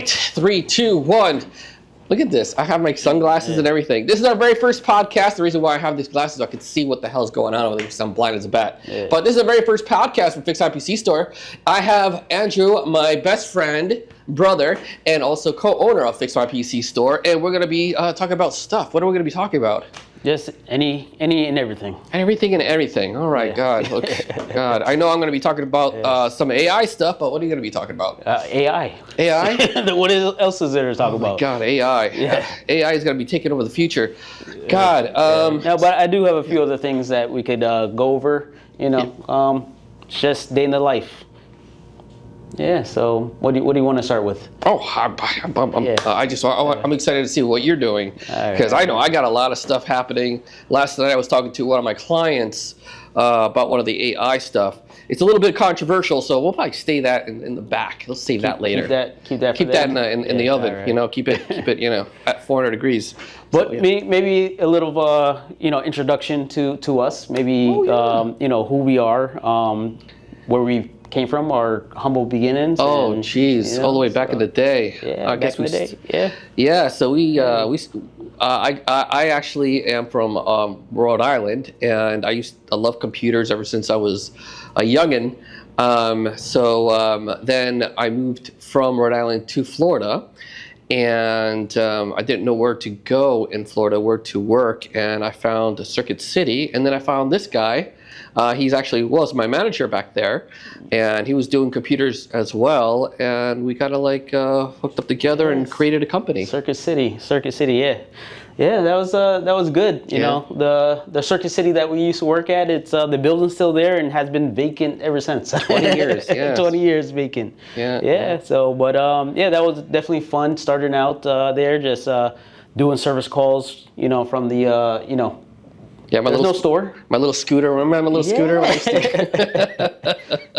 right, 3, 2, 1. Look at this. I have my sunglasses and everything. This is our very first podcast. The reason why I have these glasses, I can see what the hell is going on with it because I'm blind as a bat. Yeah. But this is the very first podcast from Fix My PC Store. I have Andrew, my best friend, brother, and also co-owner of Fix My PC Store. And we're going to be talking about stuff. What are we going to be talking about? Just any and everything. Everything and everything. All right, yeah. God. Okay. God. I know I'm going to be talking about some AI stuff, but what are you going to be talking about? AI. AI? What else is there to talk about? God, AI. Yeah. AI is going to be taking over the future. God. No, but I do have a few other things that we could go over. You know, just day in the life. Yeah. So, what do you want to start with? Oh, I'm excited to see what you're doing because I know I got a lot of stuff happening. Last night I was talking to one of my clients about one of the AI stuff. It's a little bit controversial, so we'll probably stay that in the back. Let's save that later. Keep that in the oven. Right. You know, keep it at 400 degrees. But so, maybe a little introduction to us. Maybe who we are, where we came from, our humble beginnings. Oh, geez, all the way back in the day. Yeah, I guess in the day. Yeah. Yeah. So I actually am from Rhode Island, and I love computers ever since I was a youngin'. Then I moved from Rhode Island to Florida, and I didn't know where to go in Florida, where to work, and I found Circuit City, and then I found this guy. He's actually was my manager back there, and he was doing computers as well, and we kind of hooked up together and created a company. Circuit City, yeah. That was good. You know, the Circuit City that we used to work at. It's the building's still there and has been vacant ever since. 20 years, yeah. 20 years vacant. Yeah. So, but that was definitely fun starting out there, just doing service calls. From the Yeah, there's no store. My little scooter. Remember my little scooter?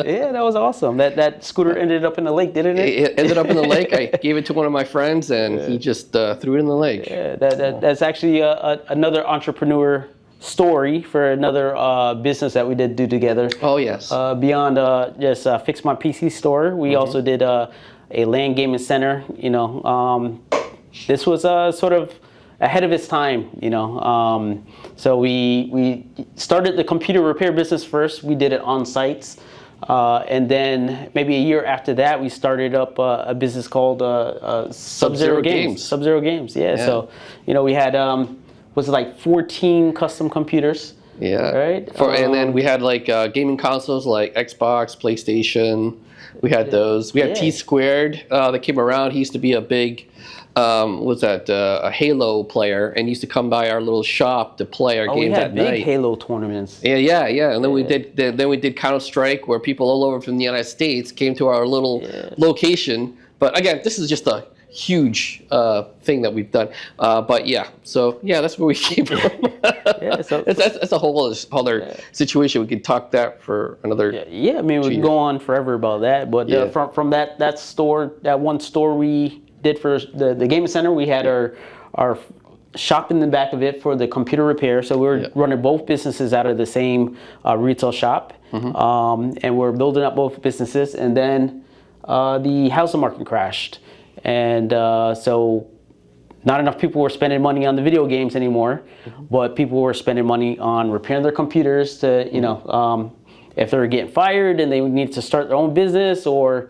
Yeah, that was awesome. That scooter ended up in the lake, didn't it? It ended up in the lake. I gave it to one of my friends, and he just threw it in the lake. Yeah, that's actually another entrepreneur story for another business that we did do together. Oh, yes. Beyond just Fix My PC Store, we also did a LAN gaming center. This was sort of ahead of its time, so we started the computer repair business first. We did it on sites, and then maybe a year after that, we started up a business called Subzero Games. Subzero Games, yeah. So we had was it like 14 custom computers? Yeah. Right. And then we had gaming consoles like Xbox, PlayStation. We had those. We had T Squared that came around. He used to be a big a Halo player, and used to come by our little shop to play our games at night. We had big Halo tournaments. Yeah. And then we did Counter-Strike, where people all over from the United States came to our little location. But again, this is just a huge thing that we've done. So that's where we came from. So that's a whole other situation. We could talk that for another. Yeah. I mean, we could go on forever about that. But from that store, that one store we did for the gaming center, we had our shop in the back of it for the computer repair. So we were running both businesses out of the same retail shop, and we're building up both businesses. And then the housing market crashed, and so not enough people were spending money on the video games anymore, but people were spending money on repairing their computers to if they were getting fired and they need to start their own business or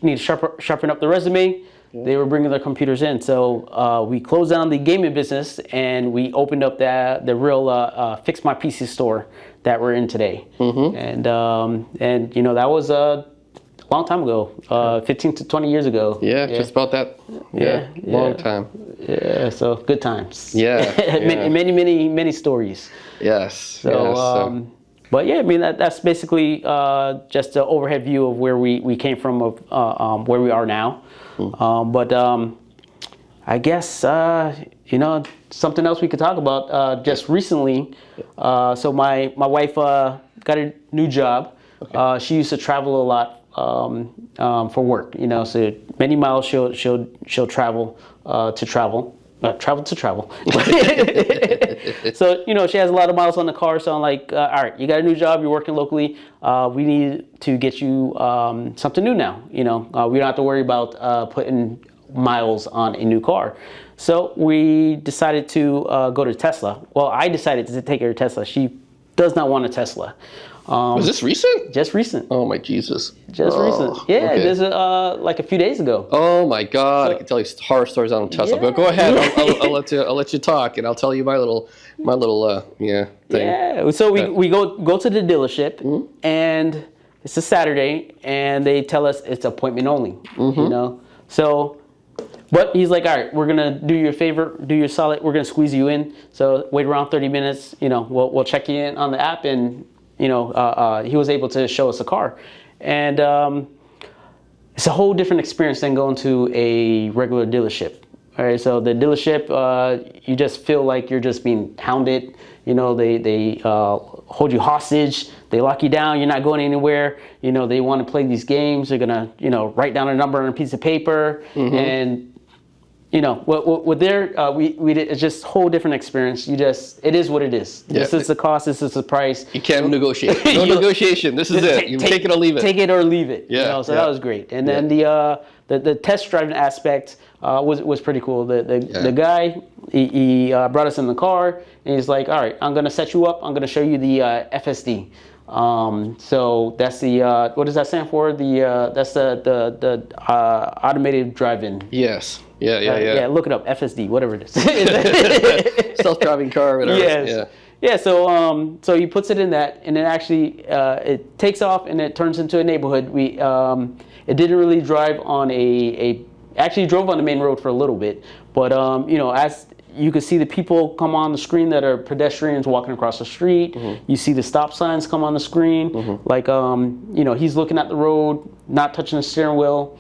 need to sharpen up the resume. They were bringing their computers in. So we closed down the gaming business, and we opened up the real Fix My PC Store that we're in today. And that was a long time ago, 15 to 20 years ago. Yeah, just about that. Long time. Yeah, so good times. Yeah. many stories. Yes. So, but I mean, that's basically just an overhead view of where we came from, of where we are now. I guess something else we could talk about just recently. So my wife got a new job. She used to travel a lot for work. So many miles she'll travel to travel. Travel to travel. So, she has a lot of miles on the car. So I'm like, all right, you got a new job. You're working locally. We need to get you something new now. We don't have to worry about putting miles on a new car. So we decided to go to Tesla. Well, I decided to take her to Tesla. She does not want a Tesla. Was this recent? Just recent. Oh my Jesus. Just recent. Yeah, okay. this is like a few days ago. Oh my God! I can tell you horror stories on Tesla. Yeah. But go ahead. I'll let you talk, and I'll tell you my little thing. Yeah. So we go to the dealership, and it's a Saturday, and they tell us it's appointment only. You know. So, but he's like, all right, we're gonna do you a favor, do you a solid. We're gonna squeeze you in. So wait around 30 minutes. You know, we'll check you in on the app, and you know, he was able to show us a car, and it's a whole different experience than going to a regular dealership. All right, so the dealership, you just feel like you're just being hounded. You know, they hold you hostage. They lock you down. You're not going anywhere. You know, they want to play these games. They're gonna, you know, write down a number on a piece of paper, and you know, with their, we did, it's just a whole different experience. It is what it is. Yeah. This is the cost, this is the price. You can't negotiate. No negotiation. This is it. You take it or leave it. Take it or leave it. Yeah. You know, so that was great. And then the test driving aspect was pretty cool. The guy, he brought us in the car, and he's like, all right, I'm going to set you up. I'm going to show you the FSD. So that's the what does that stand for? That's the automated drive-in. Yes. Yeah. Look it up. FSD, whatever it is. Self-driving car, whatever. Yes. Yeah. So he puts it in that, and it actually it takes off and it turns into a neighborhood. It didn't really drive on actually drove on the main road for a little bit, but you know, as you can see the people come on the screen that are pedestrians walking across the street. You see the stop signs come on the screen. Like, you know, he's looking at the road, not touching the steering wheel.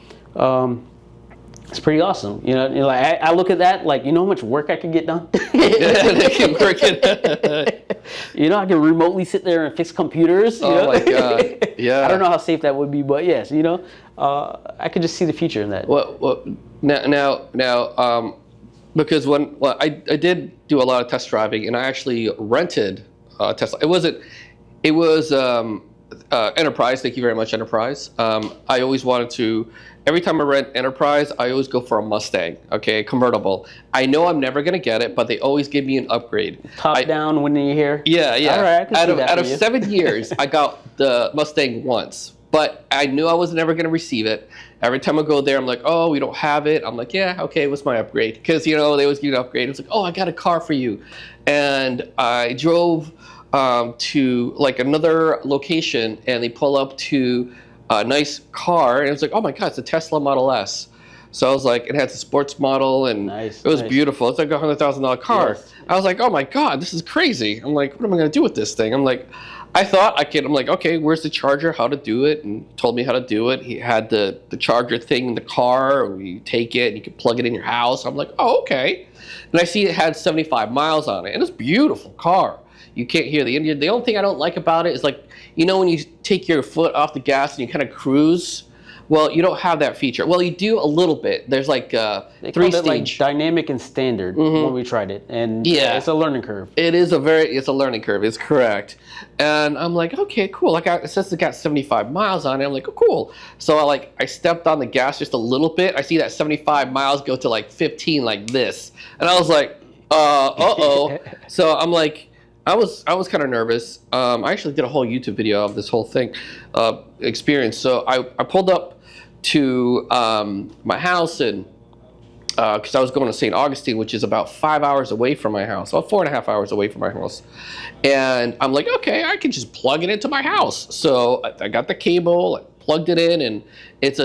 It's pretty awesome. You know, like I look at that, like, you know how much work I could get done? They can work it. You know, I can remotely sit there and fix computers. Oh my God. Yeah. I don't know how safe that would be, but yes, you know, I could just see the future in that. Well, now, because I did do a lot of test driving, and I actually rented a Tesla. It was Enterprise. Thank you very much, Enterprise. I always wanted to. Every time I rent Enterprise, I always go for a Mustang, okay, convertible. I know I'm never gonna get it, but they always give me an upgrade. Top down when you hear. Yeah. All right, I can see that out of 7 years, I got the Mustang once, but I knew I was never gonna receive it. Every time I go there, I'm like, oh, we don't have it. I'm like, yeah, okay, what's my upgrade? Because, you know, they always give you an upgrade. It's like, oh, I got a car for you. And I drove to like another location, and they pull up to a nice car, and it's like, oh my God, it's a Tesla Model S. So I was like, it has a sports model, and it was beautiful. It's like a $100,000 car. Yes. I was like, oh my God, this is crazy. I'm like, what am I gonna do with this thing? I'm like, I thought I could. I'm like, okay, where's the charger? How to do it? And told me how to do it. He had the charger thing in the car, or you take it and you can plug it in your house. I'm like, oh, okay. And I see it had 75 miles on it, and it's a beautiful car. You can't hear the engine. The only thing I don't like about it is, like, you know, when you take your foot off the gas and you kind of cruise. Well, you don't have that feature. Well, you do a little bit. There's like they called it like dynamic and standard when we tried it, and it's a learning curve. It's a learning curve. It's correct. And I'm like, okay, cool. Like, it says it got 75 miles on it. I'm like, oh, cool. So I stepped on the gas just a little bit. I see that 75 miles go to like 15, like this, and I was like, uh-oh. So I'm like. I was kind of nervous. I actually did a whole YouTube video of this whole thing experience. So I pulled up to my house, and because I was going to St. Augustine, which is about 5 hours away from my house, about 4.5 hours away from my house. And I'm like, okay, I can just plug it into my house. So I got the cable, I plugged it in, and it's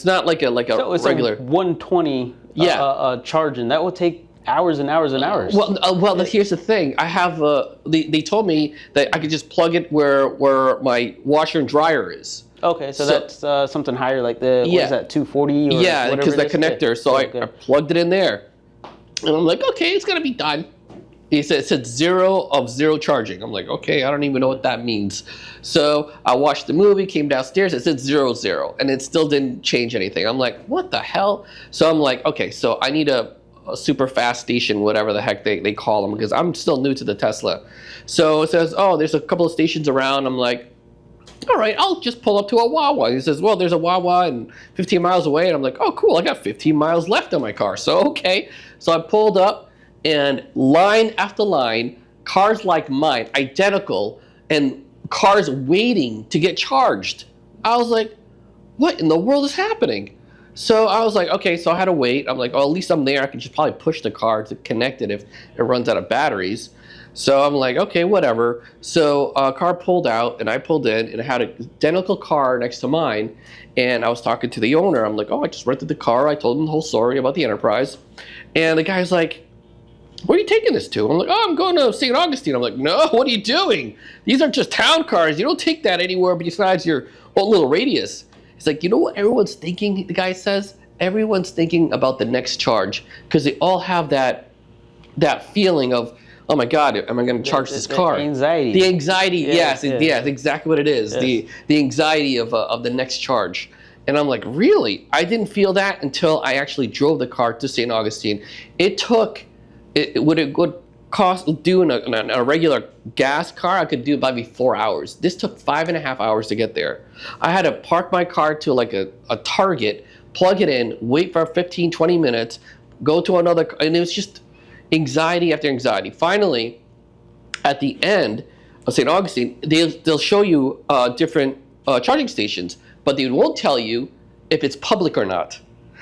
not like a regular. It's a 120 charging. That will take hours and hours and hours. Well, here's the thing. I have they told me that I could just plug it where my washer and dryer is. Okay, so that's something higher, like what is that, 240 or whatever because the connector. So I plugged it in there, and I'm like, okay, it's gonna be done. It said 0 charging. I'm like, okay, I don't even know what that means. So I watched the movie, came downstairs, it said 0, and it still didn't change anything. I'm like, what the hell? So I'm like, okay, so I need a super fast station, whatever the heck they call them, because I'm still new to the Tesla. So it says, oh, there's a couple of stations around. I'm like, all right, I'll just pull up to a Wawa. He says, well, there's a Wawa and 15 miles away. And I'm like, oh, cool, I got 15 miles left on my car. So, okay. So I pulled up, and line after line, cars like mine, identical, and cars waiting to get charged. I was like, what in the world is happening? So I was like, okay, so I had to wait. I'm like, oh, at least I'm there. I can just probably push the car to connect it if it runs out of batteries. So I'm like, okay, whatever. So a car pulled out, and I pulled in, and it had an identical car next to mine. And I was talking to the owner. I'm like, oh, I just rented the car. I told him the whole story about the Enterprise. And the guy's like, where are you taking this to? I'm like, oh, I'm going to St. Augustine. I'm like, no, what are you doing? These are just town cars. You don't take that anywhere besides your own little radius. He's like, you know what everyone's thinking, the guy says? Everyone's thinking about the next charge, because they all have that feeling of, oh my God, am I going to charge this car? The anxiety. The anxiety, yes, exactly what it is. Yes. The anxiety of the next charge. And I'm like, really? I didn't feel that until I actually drove the car to St. Augustine. It would cost doing a regular gas car, I could do maybe 4 hours. This took 5.5 hours to get there. I had to park my car to like a Target, plug it in, wait for 15, 20 minutes, go to another, and it was just anxiety after anxiety. Finally, at the end of St. Augustine, they'll show you different charging stations, but they won't tell you if it's public or not.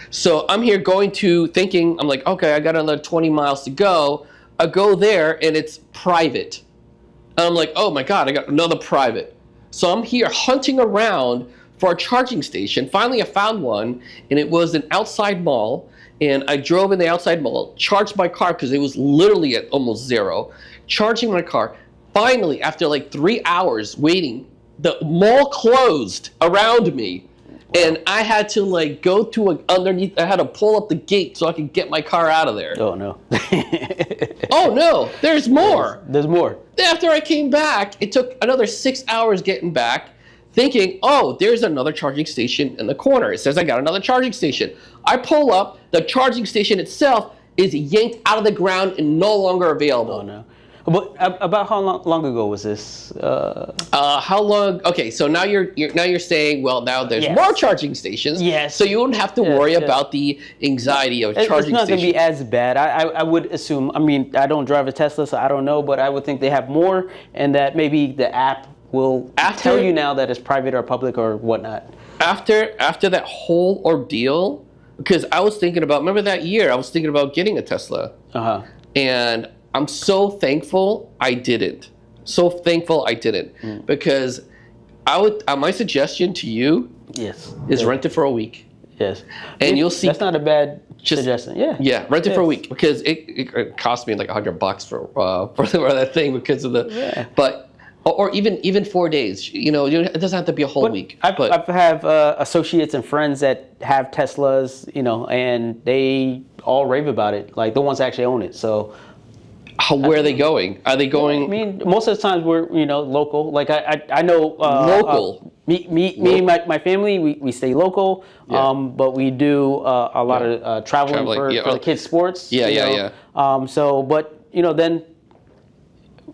So I'm here thinking, I'm like, okay, I got another 20 miles to go. I go there, and it's private. And I'm like, oh my God, I got another private. So I'm here hunting around for a charging station. Finally, I found one, and it was an outside mall. And I drove in the outside mall, charged my car because it was literally at almost zero, charging my car. Finally, after like 3 hours waiting, the mall closed around me. And I had to like go to underneath. I had to pull up the gate so I could get my car out of there. Oh no! Oh no! There's more. There's more. After I came back, it took another 6 hours getting back, thinking, oh, there's another charging station in the corner. It says I got another charging station. I pull up. The charging station itself is yanked out of the ground and no longer available. Oh no! But about how long ago was this? How long? Okay, so now you're saying, well, now there's more charging stations. Yes. So you won't have to worry about the anxiety of charging stations. It's not going to be as bad. I would assume. I mean, I don't drive a Tesla, so I don't know, but I would think they have more, and that maybe the app will tell you now that it's private or public or whatnot. After that whole ordeal, because I was thinking about, remember that year, I was thinking about getting a Tesla. And I'm so thankful I didn't. Because my suggestion to you is rent it for a week. Yes. And you'll see. That's not a bad suggestion. Yeah. Yeah, rent it for a week, because it cost me like $100 for that thing because of the. Yeah. But or even 4 days. You know, it doesn't have to be a whole week. I have associates and friends that have Teslas, you know, and they all rave about it. Like the ones that actually own it. So. Where are they going? Are they going? I mean, most of the times we're local. Like I know local. Me and my family, we stay local. But we do a lot of traveling for the kids' sports. Yeah. So, but then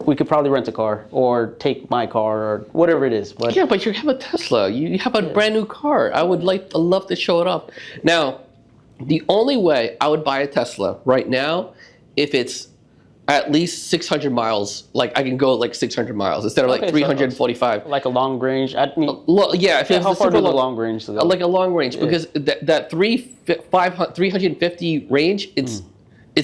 we could probably rent a car or take my car or whatever it is. But yeah, but you have a Tesla. You have a brand new car. I would love to show it off. Now, the only way I would buy a Tesla right now, if it's at least 600 miles, like I can go like 600 miles instead of like 345. Like a long range. I mean, how far do the long range go? Like a long range, because that 350 range, it's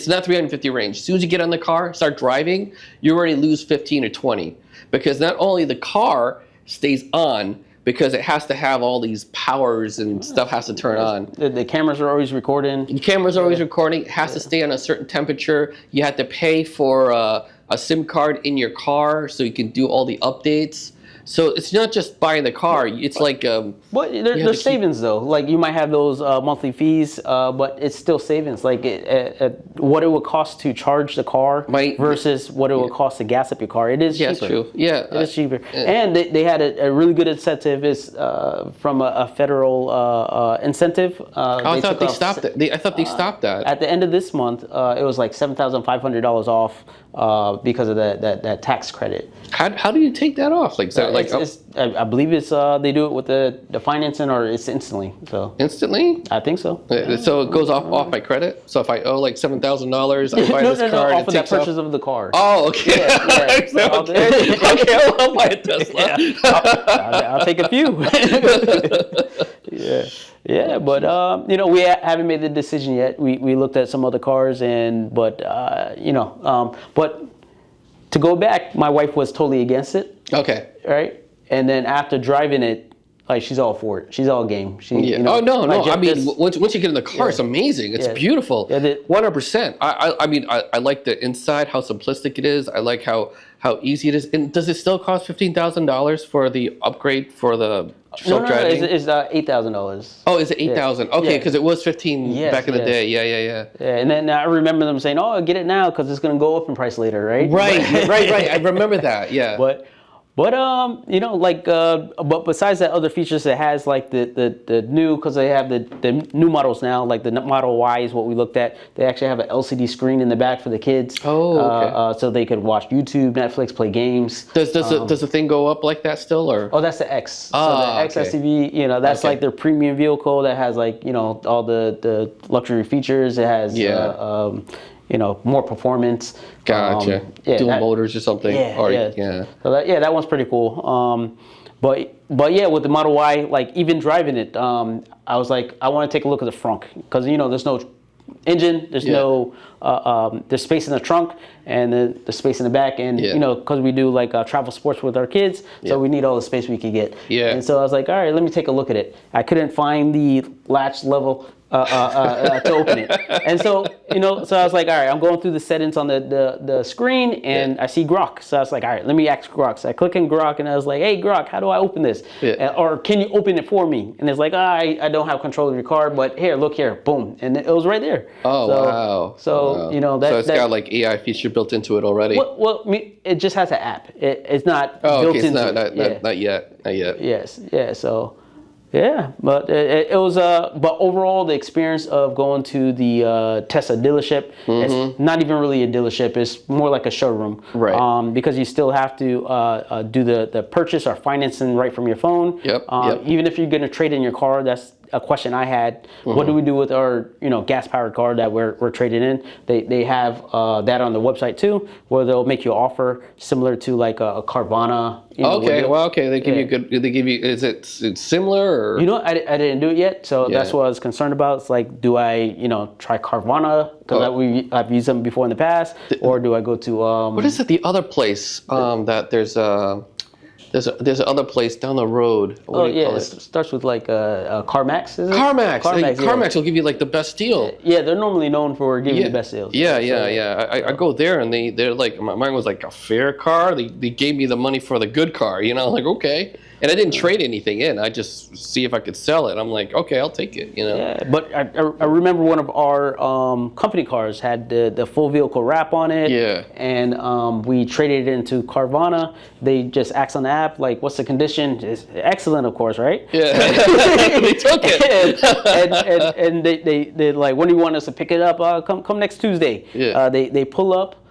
not 350 range. As soon as you get on the car, start driving, you already lose 15 or 20, because not only the car stays on, because it has to have all these powers and stuff has to turn on. The cameras are always recording. The cameras are always recording. It has to stay on a certain temperature. You have to pay for a SIM card in your car so you can do all the updates. So it's not just buying the car. It's like but there's savings though. Like you might have those monthly fees, but it's still savings. Like what it would cost to charge the car versus what it would cost to gas up your car. It is cheaper. That's true. Yeah, it is cheaper. And they had a really good incentive is from a federal incentive. I thought they stopped it. I thought they stopped that. At the end of this month, it was like $7,500 off because of that tax credit. How do you take that off? Like, like I believe it's they do it with the financing, or it's instantly. So instantly? I think so. So it goes off my credit. So if I owe like $7,000, I buy this car. Off of that purchase of the car. Oh, okay. Yeah. Okay, I'll buy a Tesla. Yeah. I'll take a few. Yeah, but we haven't made the decision yet. We looked at some other cars, but to go back, my wife was totally against it. Okay. Right, and then after driving it, like she's all for it. She's all game. Oh no! I mean, once you get in the car, it's amazing. It's beautiful. 100%. I mean, I like the inside, how simplistic it is. I like how easy it is. And does it still cost $15,000 for the upgrade for the self-driving? No, it's $8,000. Oh, is it 8,000? Okay, because it was 15 back in the day. Yeah. Yeah, and then I remember them saying, "Oh, get it now because it's going to go up in price later," right? Right. I remember that. Yeah. But but besides that, other features it has, like the new, because they have the new models now, like the Model Y is what we looked at. They actually have an LCD screen in the back for the kids. Oh, okay. So they could watch YouTube, Netflix, play games. Does the thing go up like that still, or? Oh, that's the X. So the X SUV, that's like their premium vehicle that has all the luxury features. It has more performance. Gotcha. Dual motors or something. Yeah. So that one's pretty cool. But yeah, with the Model Y, like even driving it, I was like, I want to take a look at the front because there's no engine, there's no there's space in the trunk and then the space in the back, and because we do like travel sports with our kids, so we need all the space we could get. Yeah. And so I was like, all right, let me take a look at it. I couldn't find the latch level to open it, and so so I was like, all right, I'm going through the settings on the screen, and I see Grok. So I was like, all right, let me ask Grok. So I click in Grok, and I was like, hey Grok, how do I open this? Or can you open it for me? And it's like, I don't have control of your car, but here, look here, boom, and it was right there. Oh, wow. So so it's got like AI feature built into it already. Well, it just has an app. It's not built into it. Not yet. Yes. Yeah. So. Yeah, but it was but overall the experience of going to the Tesla dealership, it's not even really a dealership, it's more like a showroom. Right. Because you still have to do the purchase or financing right from your phone. Yep. Even if you're going to trade in your car, that's a question I had. What do we do with our gas powered car that we're trading in? They have that on the website too, where they'll make you an offer similar to like a Carvana. They give you good. They give you. Is it similar or? I didn't do it yet, so that's what I was concerned about. It's like, do I try Carvana because I've used them before in the past, or do I go to what is it? The other place that there's another place down the road. What do you call it? It starts with like CarMax, is it? CarMax. CarMax will give you like the best deal. Yeah, they're normally known for giving the best deals. I go there and they're like, mine was like a fair car. They gave me the money for the good car. Like, okay. And I didn't trade anything in. I just see if I could sell it. I'm like, okay, I'll take it. Yeah, but I remember one of our company cars had the full vehicle wrap on it. Yeah. And we traded it into Carvana. They just asked on the app, like, what's the condition? It's excellent, of course, right? Yeah. They took it. and they like, when do you want us to pick it up? Come next Tuesday. Yeah. They pull up.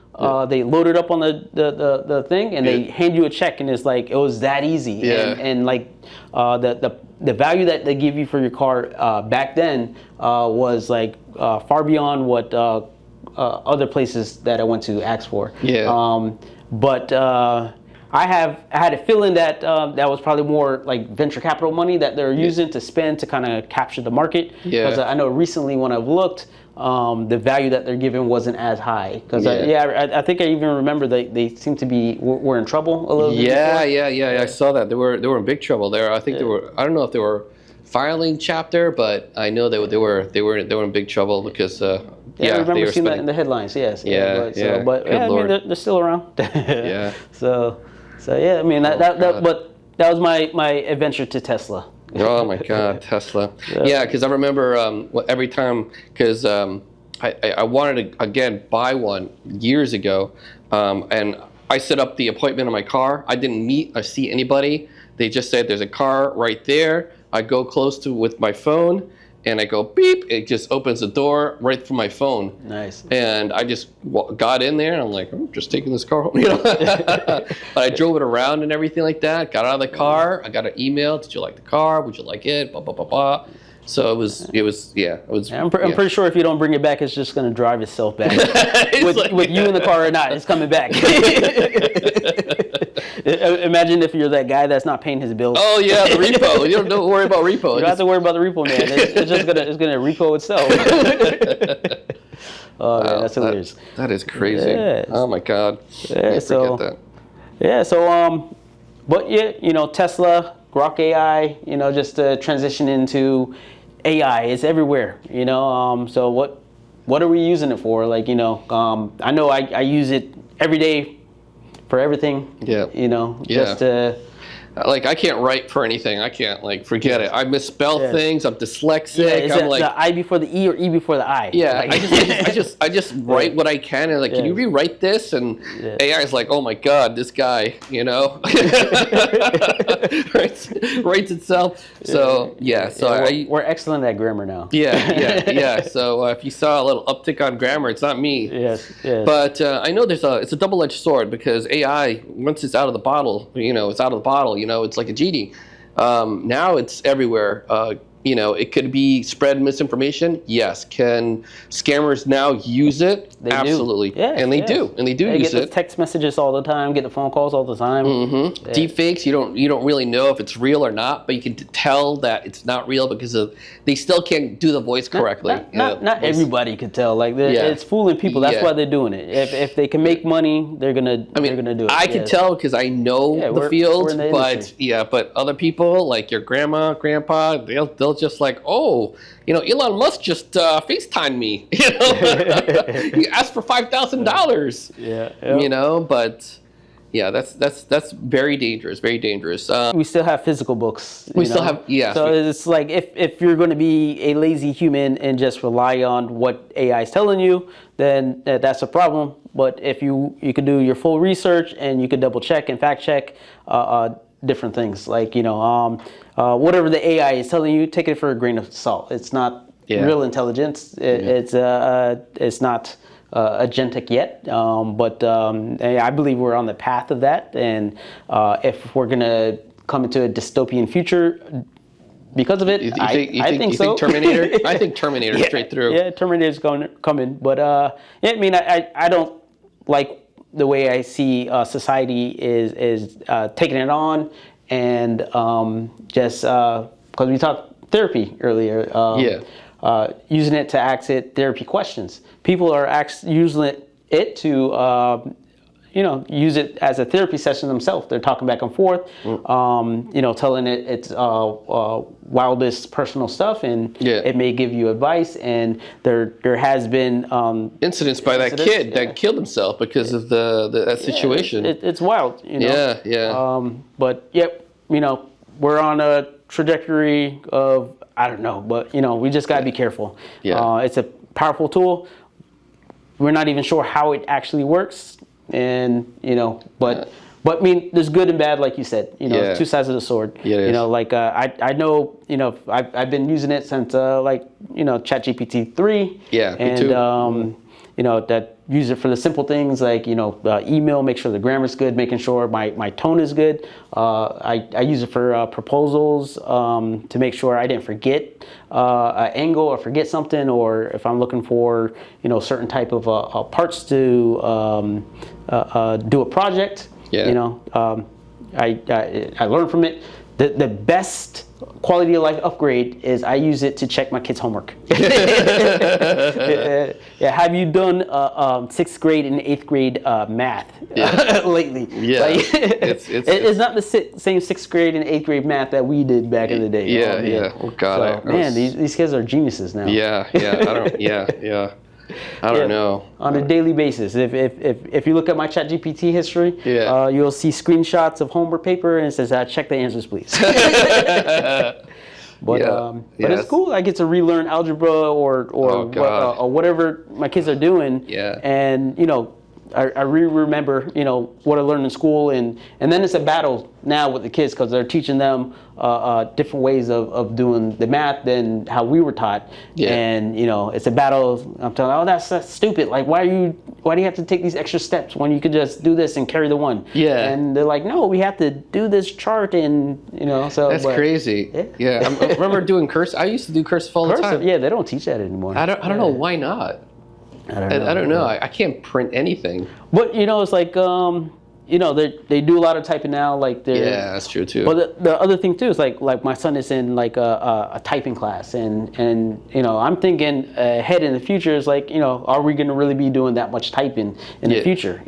They load it up on the thing, and they hand you a check, and it's like, it was that easy. Yeah. And like the value that they give you for your car back then was like far beyond what other places that I went to ask for. Yeah. But I had a feeling that that was probably more like venture capital money that they're using to spend to kind of capture the market. Yeah. Because I know recently when I've looked, the value that they're giving wasn't as high. Because I think I even remember they seem to be were in trouble a little bit. Yeah. I saw that they were in big trouble there. I think they were. I don't know if they were filing chapter, but I know they were in big trouble because. I remember seeing that in the headlines. Yes. But I mean, they're still around. Yeah. So yeah, I mean but that was my adventure to Tesla. Oh my God, Tesla! Yeah, because I remember every time because I wanted to again buy one years ago, and I set up the appointment on my car. I didn't meet or see anybody. They just said there's a car right there. I go close to with my phone, and I go beep. It just opens the door right from my phone. Nice. And I just got in there, and I'm like, I'm just taking this car home. You know? But I drove it around and everything like that. Got out of the car. I got an email. Did you like the car? Would you like it? Blah blah blah blah. So it was. I'm pretty sure if you don't bring it back, it's just going to drive itself back. with you in the car or not, it's coming back. Imagine if you're that guy that's not paying his bills. Oh yeah, the repo. You don't worry about repo. You don't have to worry about the repo, man. It's gonna repo itself. Oh man, that's hilarious. That is crazy. Yes. Oh my God. Yeah, forget that. Yeah. So but yeah, Tesla, Grok AI, just to transition into AI. It's everywhere. So what are we using it for? Like, I know I use it every day for everything. Yeah. Just to. Like, I can't write for anything. I can't, forget it. I misspell things. I'm dyslexic. Yeah, I'm the I before the E or E before the I? Yeah, I just write what I can, and can you rewrite this? And AI is like, oh my God, this guy, writes itself. So we're excellent at grammar now. Yeah. So if you saw a little uptick on grammar, it's not me. Yes. But I know it's a double-edged sword, because AI, once it's out of the bottle, it's out of the bottle. It's like a genie. Now it's everywhere. It could be spread misinformation. Yes. Can scammers now use it? They Absolutely. Do. Yes, and they do. And they do use it. Get the it. text messages all the time. Get the phone calls all the time. Mm-hmm. Deep fakes. You don't really know if it's real or not, but you can tell that it's not real because they still can't do the voice correctly. Not everybody could tell. It's fooling people. That's why they're doing it. If they can make money, they're gonna do it. I can tell because I know the field, but other people, like your grandma, grandpa, they'll just Elon Musk just FaceTimed me. He asked for $5,000. But that's very dangerous. Very dangerous. We still have physical books. We still have So it's like if you're going to be a lazy human and just rely on what AI is telling you, then that's a problem. But if you could do your full research and you could double check and fact check different things, whatever the AI is telling you, take it for a grain of salt. It's not real intelligence. It's not agentic yet, but I believe we're on the path of that. And if we're gonna come into a dystopian future because of it, I think so. You think Terminator? I think Terminator straight through. Yeah, Terminator's coming. But I don't like the way I see society is taking it on, and just because we talked therapy earlier. Using it to ask it therapy questions. People are using it to use it as a therapy session themselves. They're talking back and forth, telling it its wildest personal stuff, and it may give you advice. And there has been incidents by that kid that killed himself because of that situation. It's wild, But we're on a trajectory of, I don't know, but we just gotta be careful. It's a powerful tool. We're not even sure how it actually works, and but there's good and bad, like you said. It's two sides of the sword. I know, I've been using it since ChatGPT 3. Me too. That use it for the simple things like email, make sure the grammar's good, making sure my tone is good. I use it for proposals to make sure I didn't forget an angle or forget something, or if I'm looking for certain type of parts to do a project. I learned from it. The best quality of life upgrade is I use it to check my kids' homework. Have you done 6th grade and 8th grade math lately? It's not the same 6th grade and 8th grade math that we did back in the day. Oh God, these kids are geniuses now. I don't know. On a daily basis, if you look at my ChatGPT history, you'll see screenshots of homework paper and it says, "Check the answers, please." But it's cool. I get to relearn algebra or whatever my kids are doing. Yeah. And I really remember, what I learned in school, and then it's a battle now with the kids because they're teaching them different ways of doing the math than how we were taught. Yeah. And it's a battle. I'm telling, oh, that's stupid. Like, why do you have to take these extra steps when you could just do this and carry the one? Yeah. And they're like, no, we have to do this chart, and so that's crazy. Yeah. I remember doing cursive. I used to do cursive all the time. Yeah, they don't teach that anymore. I don't know why not. I don't know. I can't print anything. But it's like they do a lot of typing now. Like yeah, that's true too. But the other thing too is like my son is in like a typing class, and I'm thinking ahead in the future is like are we going to really be doing that much typing in the future?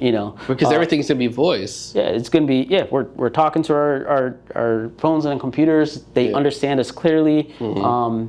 Because everything's gonna be voice. Yeah, it's gonna be we're talking to our phones and computers. They understand us clearly. I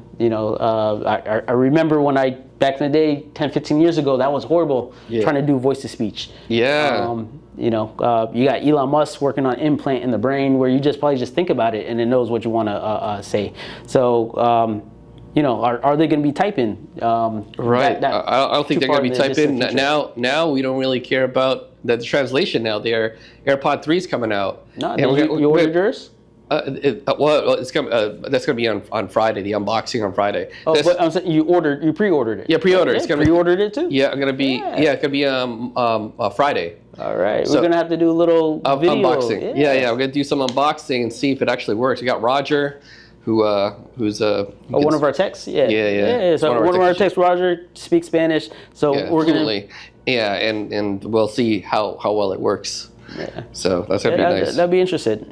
remember when back in the day, 10, 15 years ago, that was horrible, trying to do voice-to-speech. Yeah. You got Elon Musk working on implant in the brain where you probably just think about it and it knows what you want to say. So, are they going to be typing? Right. I don't think they're going to be typing. Now we don't really care about the translation now. Their AirPod 3's coming out. No, you ordered yours? It's coming. That's going to be on Friday. The unboxing on Friday. Oh, but I'm saying you pre-ordered it. Yeah, pre-ordered. Yeah, it's gonna pre-ordered it too. Yeah, it's going to be. Yeah, it's going to be Friday. All right, we're going to have to do a little video. Unboxing. Yeah, we're going to do some unboxing and see if it actually works. We got Roger, who's one of our techs. Yeah. So one of our techs, Roger, speaks Spanish. So we're going to. Yeah, and we'll see how well it works. Yeah. So that's gonna be nice. That'd be interesting.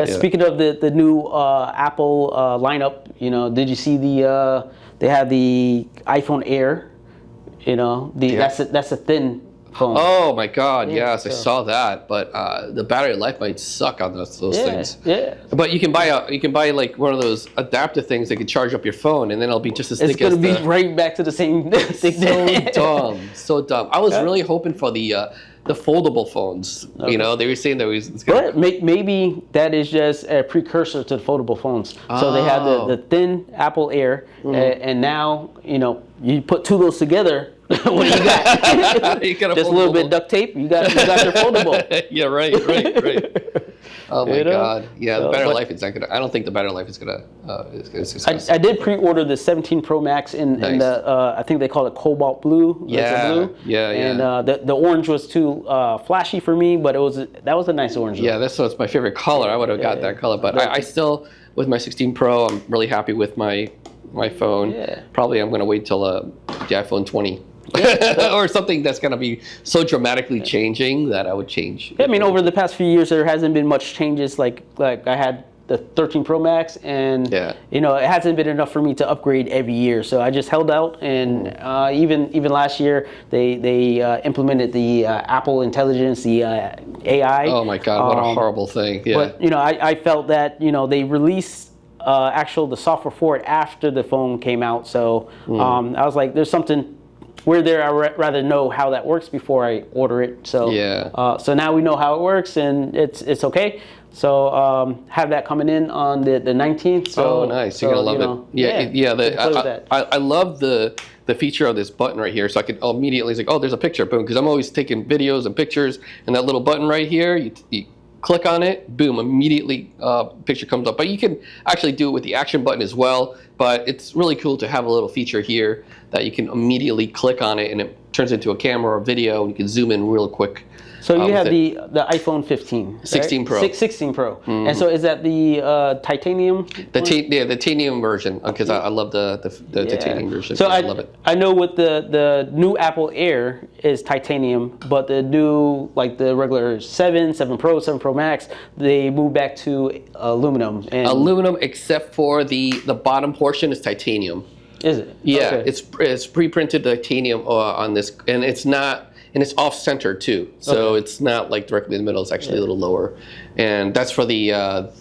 Speaking of the new Apple lineup, did you see they have the iPhone Air? That's a thin phone. Oh my God! Yes, I saw that. But the battery life might suck on those things. Yeah. But you can buy like one of those adapter things that can charge up your phone, and then it'll be just as thick as it's gonna be right back to the same thing. So dumb. I was really hoping for the foldable phones. Okay. They were saying that it's gonna... But maybe that is just a precursor to the foldable phones. So they have the thin Apple Air, and now you put two of those together. What do you got? You got just a little bit of duct tape. You got your foldable. Yeah, right. Oh my God! Yeah, the battery life is not gonna. I don't think the battery life is gonna. I did pre-order the 17 Pro Max in the I think they call it cobalt blue. Yeah. And the orange was too flashy for me, but that was a nice orange. Yeah, that's my favorite color. I would have got that color, but I still with my 16 Pro, I'm really happy with my phone. Yeah. Probably I'm gonna wait till the iPhone 20. Or something that's going to be so dramatically changing that I would change. Yeah, I mean, over the past few years, there hasn't been much changes. Like I had the 13 Pro Max, and it hasn't been enough for me to upgrade every year. So I just held out, and even last year, they implemented the Apple Intelligence, the AI. Oh my God, what a horrible thing! Yeah. But I felt that they released the software for it after the phone came out. So I was like, there's something. I'd rather know how that works before I order it. So so now we know how it works, and it's okay. So have that coming in on the 19th. So, nice! You're gonna love it. I love the feature of this button right here. So I could immediately say, oh, there's a picture, boom, because I'm always taking videos and pictures, and that little button right here, you click on it, boom, immediately picture comes up. But you can actually do it with the action button as well. But it's really cool to have a little feature here that you can immediately click on it and it turns into a camera or video, and you can zoom in real quick. So you have the iPhone 15, 16 right? Pro. 16 Pro. Mm-hmm. And so is that the titanium? The titanium version, because I love the titanium version. So I love it. I know with the new Apple Air is titanium, but the new, like the regular 7 Pro, 7 Pro Max, they moved back to aluminum. Aluminum, except for the bottom portion is titanium. Is it? Yeah, okay. It's pre-printed titanium on this, and it's not, and it's off-center too. So it's not like directly in the middle. It's actually a little lower, and that's for those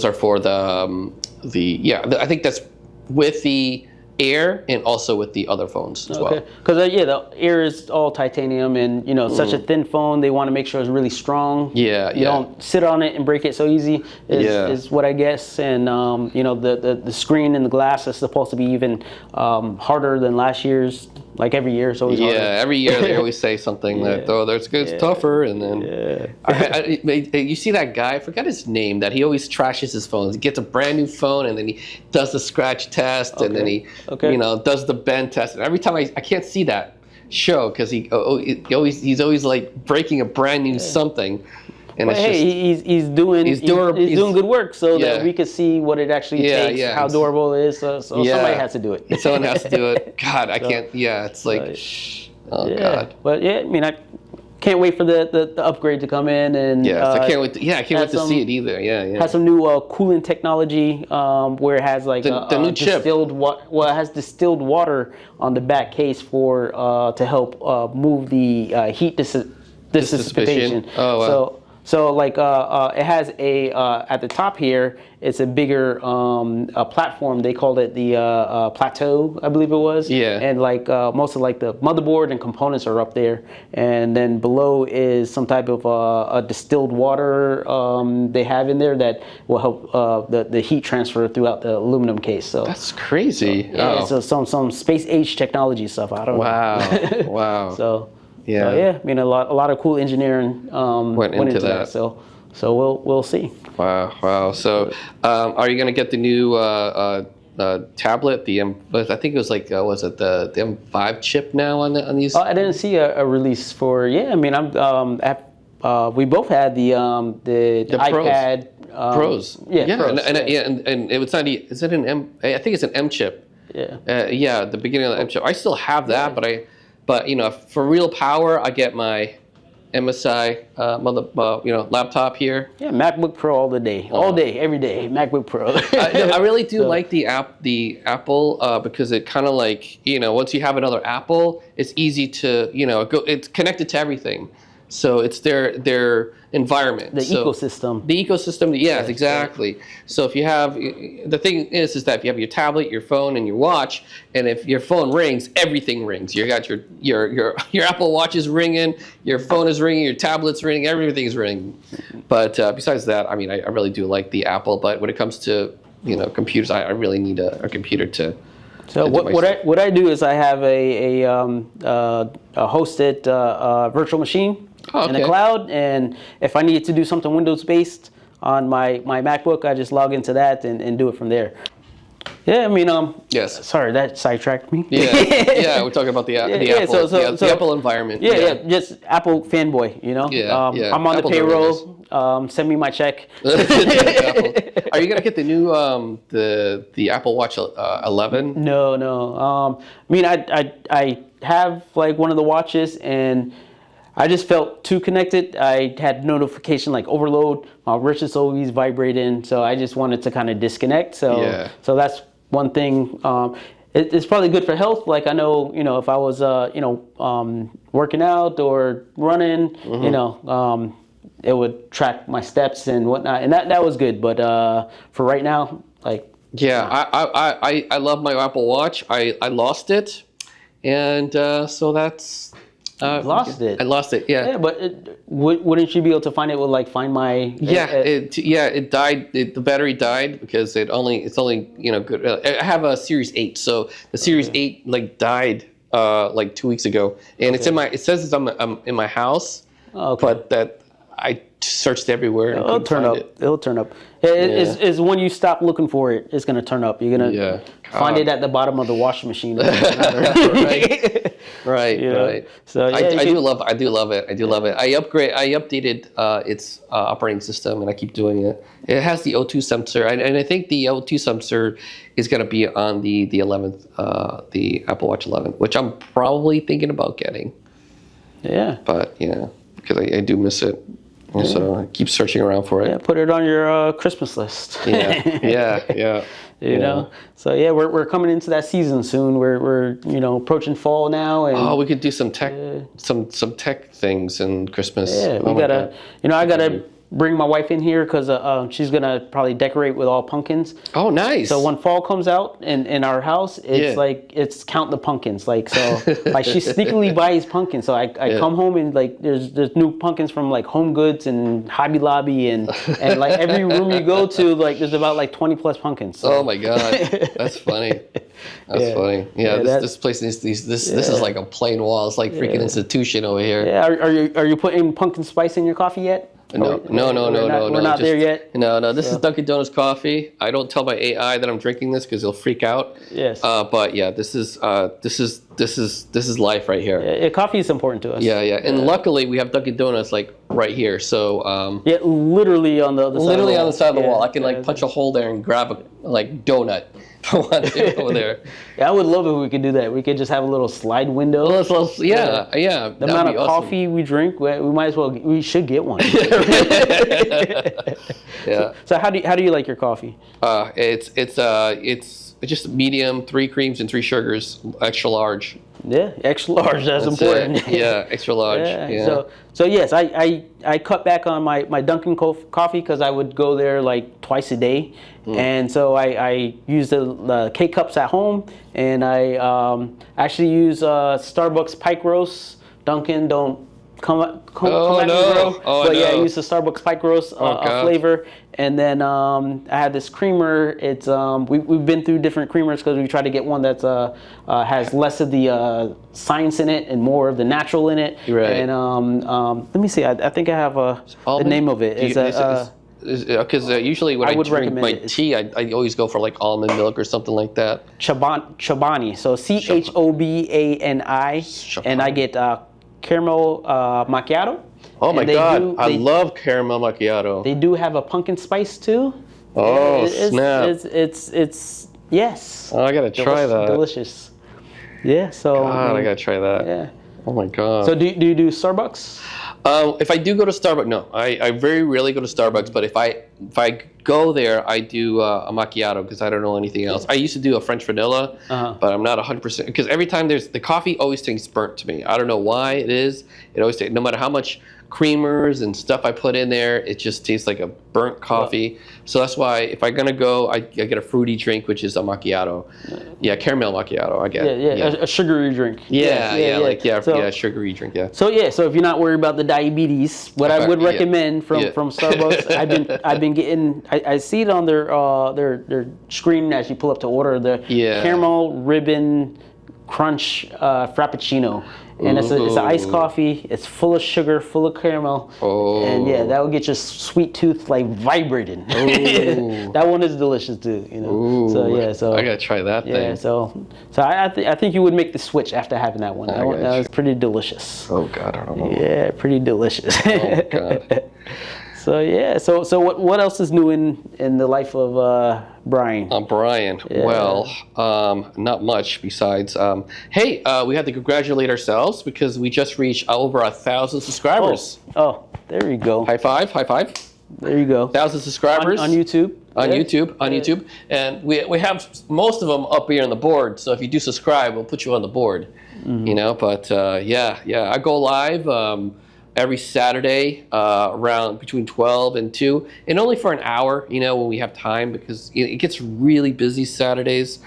are for I think that's with the Air and also with the other phones as well. Because the Air is all titanium, and such a thin phone, they want to make sure it's really strong. You don't sit on it and break it so easy. Is what I guess. And the screen and the glass is supposed to be even harder than last year's like every year. It's always harder. Every year they always say something that that's good, it's tougher, and then you see that guy, I forgot his name, that he always trashes his phones. He gets a brand new phone and then he does the scratch test and then he does the bend test. And every time I can't see that show because he's always like breaking a brand new something. And but he's doing good work, so that we can see what it actually takes, how durable it is. So somebody has to do it. Someone has to do it. God, I can't. Yeah, it's like, God. But I mean, I can't wait for the upgrade to come in, and I can't wait. I can't wait to see it either. Has some new cooling technology where it has like the new chip. It has distilled water on the back case for to help move the heat dissipation. Oh wow. So like it has a at the top here, it's a bigger a platform. They called it the plateau, I believe it was. Yeah. And like most of like the motherboard and components are up there, and then below is some type of a distilled water they have in there that will help the heat transfer throughout the aluminum case. So that's crazy. So some space age technology stuff. I don't know. Wow. So I mean a lot of cool engineering went into that. So we'll see. Wow. So are you gonna get the new tablet? I think it was like was it the M5 chip now on these? I didn't see a release for. I mean we both had the iPad Pros. Pros. And it was not. Is it an M? I think it's an M chip. The beginning of the M chip. I still have that, but for real power, I get my MSI laptop here. MacBook Pro all day, every day. MacBook Pro. I really do like the Apple because it kind of like once you have another Apple, it's easy to it's connected to everything. So it's their environment. The ecosystem. The ecosystem, yes, exactly. So if you have, the thing is that if you have your tablet, your phone, and your watch, and if your phone rings, everything rings. You got your Apple Watch is ringing, your phone is ringing, your tablet's ringing, everything's ringing. But besides that, I mean, I really do like the Apple. But when it comes to computers, I really need a computer to. So what I do is I have a hosted virtual machine in the cloud, and if I need to do something Windows based on my MacBook, I just log into that and do it from there. I mean, yes. Sorry, that sidetracked me. We're talking about the Apple, the Apple environment. Just Apple fanboy, I'm on Apple the payroll. Send me my check. Are you gonna get the new the Apple Watch 11? No. I mean, I have like one of the watches, and I just felt too connected. I had notification like overload. My wrist is always vibrating, so I just wanted to kind of disconnect. So that's one thing. It's probably good for health. Like I know, if I was, working out or running, it would track my steps and whatnot, and that was good. But for right now, like I love my Apple Watch. I lost it, and so that's. Lost it. I lost it. Yeah. But wouldn't you be able to find it with like Find My? It died. The battery died because it's only good. I have a Series 8, so the Series 8 like died like 2 weeks ago, and it's in my. It says it's in my house, but that I searched everywhere. It'll turn up. It'll turn up. It's when you stop looking for it, it's gonna turn up. You're gonna find it at the bottom of the washing machine. Right. So I do love it. I updated its operating system, and I keep doing it. It has the O2 sensor, and I think the O2 sensor is going to be on the 11th, the Apple Watch 11, which I'm probably thinking about getting. Yeah. But because I do miss it. So I keep searching around for it. Yeah, put it on your Christmas list. Yeah. You know, so we're coming into that season soon. We're approaching fall now, and we could do some tech, some tech things in Christmas. Yeah, we gotta. I gotta bring my wife in here because she's gonna probably decorate with all pumpkins. Oh, nice! So when fall comes out in our house, it's like it's count the pumpkins. Like like she sneakily buys pumpkins. So I come home and like there's new pumpkins from like Home Goods and Hobby Lobby and like every room you go to, like there's about like 20 plus pumpkins. So. Oh my God, that's funny. That's funny. Yeah, this place needs these. This is like a plain wall. It's like freaking institution over here. Yeah. Are you putting pumpkin spice in your coffee yet? No. We're not there yet. No. This is Dunkin' Donuts coffee. I don't tell my AI that I'm drinking this because he'll freak out. Yes. But yeah, this is life right here. Yeah, coffee is important to us. Yeah. And luckily we have Dunkin' Donuts like right here. So yeah, literally on the other side. Literally on the side of the wall. I can like punch a hole there and grab a donut. Over there. Yeah, I would love it if we could do that. We could just have a little slide window. Yeah. The amount of coffee we drink, we should get one. Yeah. So how do you like your coffee? It's just medium, 3 creams and 3 sugars, extra large. Yeah, extra large. That's important. Yeah, extra large. Yeah. So yes, I cut back on my Dunkin' coffee because I would go there like twice a day, and so I use the K cups at home, and I actually use Starbucks Pike Roast. Dunkin' don't come at me, bro. But yeah, I use the Starbucks Pike Roast flavor, and then I had this creamer. It's we've been through different creamers because we try to get one that's has less of the science in it and more of the natural in it. Right. And let me see. I think I have the name of it. Because usually when I drink my tea, I always go for like almond milk or something like that. Chobani. So CHOBANI, and I get caramel macchiato. Oh my God, I love caramel macchiato. They do have a pumpkin spice too. Oh, snap. It's yes. Oh, I gotta try that. Delicious. Yeah, so. God, I gotta try that. Yeah. Oh my God. So do you do Starbucks? If I do go to Starbucks, no. I very rarely go to Starbucks, but if I go there, I do a macchiato because I don't know anything else. I used to do a French vanilla, but I'm not 100%, because every time the coffee always tastes burnt to me. I don't know why it is. It always tastes, no matter how much creamers and stuff I put in there, it just tastes like a burnt coffee. So that's why if I'm gonna go, I get a fruity drink, which is a macchiato. Yeah, caramel macchiato. I get. Yeah. A sugary drink. Sugary drink. Yeah. So if you're not worried about the diabetes, what I would recommend from Starbucks, I've been getting. I see it on their screen as you pull up to order the caramel ribbon crunch frappuccino. And it's an iced coffee. It's full of sugar, full of caramel. And yeah, that will get your sweet tooth like vibrating. That one is delicious too, you know. So I gotta try that thing. Yeah, so I think you would make the switch after having that one. That was pretty delicious. Oh God, I don't know. Yeah, pretty delicious. Oh God. So what else is new in the life of Bryan? Bryan. Yeah. Well, not much besides. Hey, we have to congratulate ourselves because we just reached over 1,000 subscribers. Oh, there you go. High five. There you go. 1,000 subscribers on YouTube. On YouTube, and we have most of them up here on the board. So if you do subscribe, we'll put you on the board. You know, but I go live every Saturday around between 12 and 2, and only for an hour, you know, when we have time, because it gets really busy Saturdays.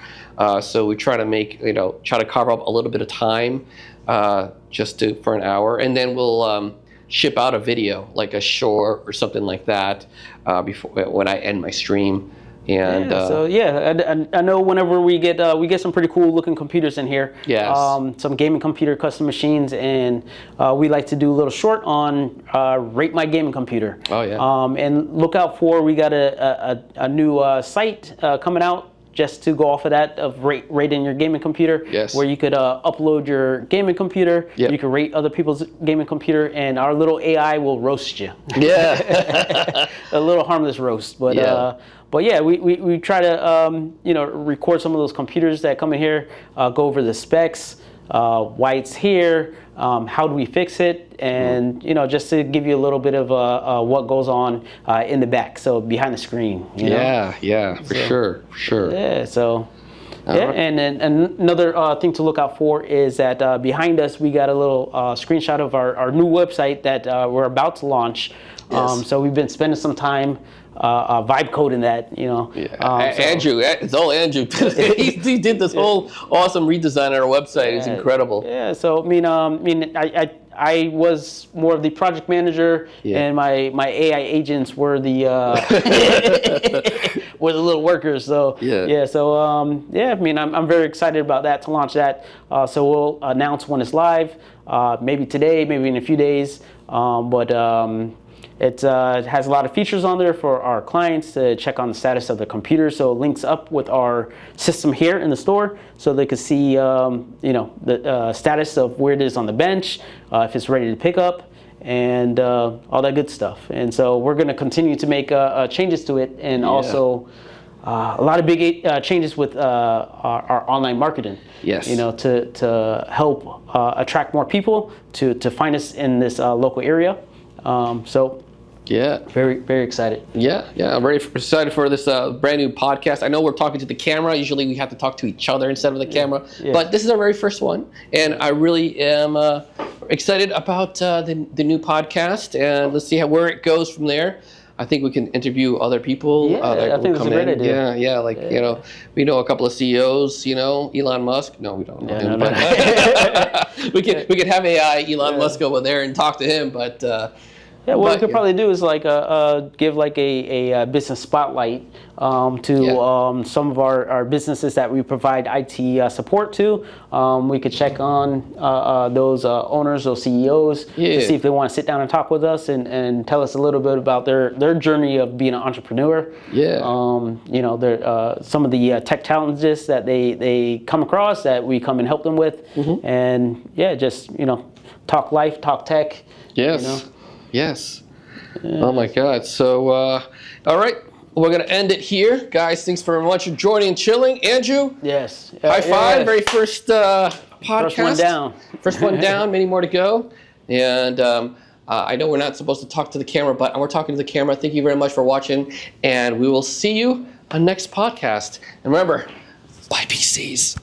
So we try to carve up a little bit of time for an hour, and then we'll ship out a video, like a short or something like that, when I end my stream. And I know whenever we get some pretty cool looking computers in here. Yes. Some gaming computer custom machines, and we like to do a little short on rate my gaming computer. Oh yeah. And look out for, we got a new site coming out just to go off of that, of rating your gaming computer. Yes. Where you could upload your gaming computer. Yep. You can rate other people's gaming computer, and our little AI will roast you. Yeah. A little harmless roast, but we try to record some of those computers that come in here, go over the specs, why it's here, how do we fix it, and just to give you a little bit of what goes on in the back, so behind the screen. For sure. Yeah, so. And then another thing to look out for is that behind us we got a little screenshot of our new website that we're about to launch. Yes. So we've been spending some time vibe coding that, Andrew, it's all Andrew. he did this whole awesome redesign on our website. It's incredible. Yeah. So I I was more of the project manager, and my AI agents were the were the little workers. So so I mean, I'm very excited about that, to launch that. So we'll announce when it's live, maybe today, maybe in a few days. It has a lot of features on there for our clients to check on the status of the computer. So it links up with our system here in the store, so they can see, the status of where it is on the bench, if it's ready to pick up, and all that good stuff. And so we're going to continue to make changes to it, and also a lot of big changes with our online marketing. Yes. To help attract more people to find us in this local area. Very, very excited. I'm very excited for this brand new podcast. I know we're talking to the camera. Usually we have to talk to each other instead of the camera, but this is our very first one, and I really am excited about the new podcast, and let's see where it goes from there. I think we can interview other people. I think that's a great idea. We know a couple of CEOs. Elon Musk. No, we don't know him. No. We could have Elon Musk over there and talk to him, but. What we could probably do is give a business spotlight to some of our businesses that we provide IT support to. We could check on those owners, those CEOs, to see if they want to sit down and talk with us and tell us a little bit about their journey of being an entrepreneur. Some of the tech challenges that they come across that we come and help them with, and just talk life, talk tech. Yes. Oh my God. So, all right, we're gonna end it here, guys. Thanks very much for joining and chilling, Andrew. Yes. High five. Very first podcast. First one down. First one down. Many more to go. And I know we're not supposed to talk to the camera, but we're talking to the camera. Thank you very much for watching, and we will see you on next podcast. And remember, buy PCs.